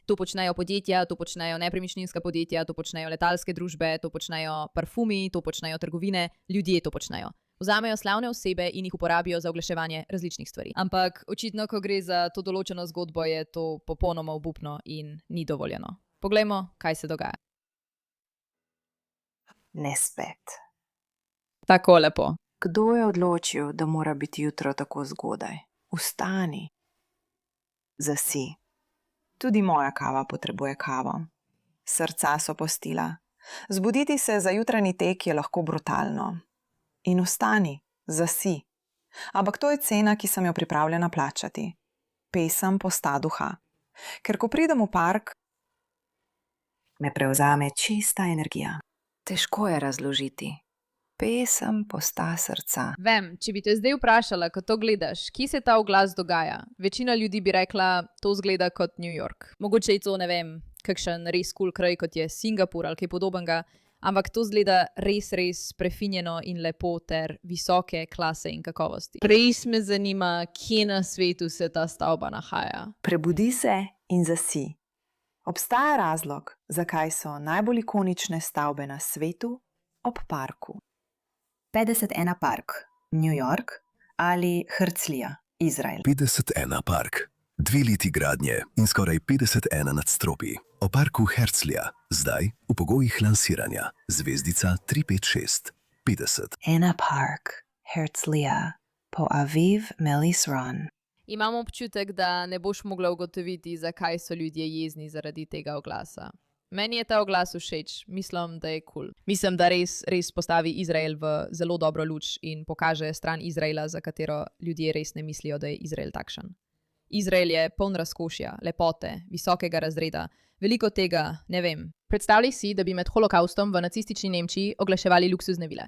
To počnejo podjetja, to počnejo nepremičninska podjetja, to počnejo letalske družbe, to počnejo parfumi, to počnejo trgovine, ljudje to počnejo. Vzamejo slavne osebe in jih uporabijo za oglaševanje različnih stvari. Ampak očitno, ko gre za to določeno zgodbo, je to popolnoma obupno in ni dovoljeno. Poglejmo, kaj se dogaja. Ne spet. Tako lepo. Kdo je odločil, da mora biti jutro tako zgodaj? Vstani. Zasi. Tudi moja kava potrebuje kavo. Srca so postila. Zbuditi se za jutranji tek je lahko brutalno. In vstani, zasi. Ampak to je cena, ki sem jo pripravljena plačati. Pesem posta duha. Ker ko pridem v park, me prevzame čista energija. Težko je razložiti. Pesem posta srca. Vem, če bi te zdaj vprašala, ko to gledaš, kje se ta oglas dogaja? Večina ljudi bi rekla, to zgleda kot New York. Mogoče je to, ne vem, kakšen res cool kraj, kot je Singapur ali kaj podobnega, ampak to zgleda res prefinjeno in lepo ter visoke klase in kakovosti. Res me zanima, kje na svetu se ta stavba nahaja. Prebudi se in zasi. Obstaja razlog, zakaj so najbolj ikonične stavbe na svetu ob parku. 51 Park, New York ali Herzlija, Izrael. 51 Park. 2 leti gradnje in skoraj 51 nadstropij. O parku Herzlija, zdaj v pogojih lansiranja. Zvezdica 356. 50. 1 Park, Herzlija, po Aviv Melis Ron. Imam občutek, da ne boš mogla ugotoviti, zakaj so ljudje jezni zaradi tega oglasa. Meni je ta oglas všeč, mislim, da je cool. Mislim, da res postavi Izrael v zelo dobro luč in pokaže stran Izraela, za katero ljudje res ne mislijo, da je Izrael takšen. Izrael je poln razkošja, lepote, visokega razreda, veliko tega, ne vem. Predstavljaj si, da bi med holokaustom v nacistični Nemčiji oglaševali luksuzne vile.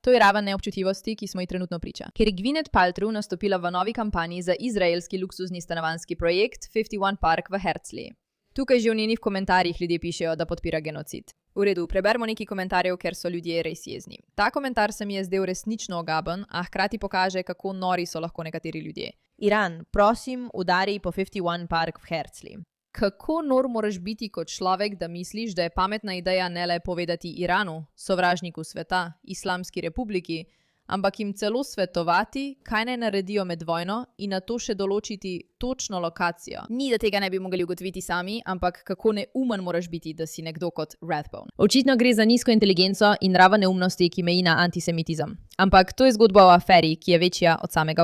To je raven neobčutljivosti, ki smo ji trenutno priča. Ker je Gwyneth Paltrow nastopila v novi kampanji za izraelski luksuzni stanovanjski projekt 51 Park v Herzliji. Tukaj že v njenih komentarjih ljudje pišejo, da podpira genocid. V redu, preberimo nekaj komentarjev, ker so ljudje res jezni. Ta komentar se mi je zdel resnično ogaben, a hkrati pokaže, kako nori so lahko nekateri ljudje. Iran, prosim, udari po 51 Park v Herzliji. Kako nor moraš biti kot človek, da misliš, da je pametna ideja ne le povedati Iranu, sovražniku sveta, Islamski republiki, ampak jim celo svetovati, kaj naj naredijo med vojno in na to še določiti točno lokacijo. Ni, da tega ne bi mogli ugotoviti sami, ampak kako neumen moraš biti, da si nekdo kot Rathbone. Očitno gre za nizko inteligenco in raven neumnosti, ki meji na antisemitizem. Ampak to je zgodba o aferi, ki je večja od samega oglasa.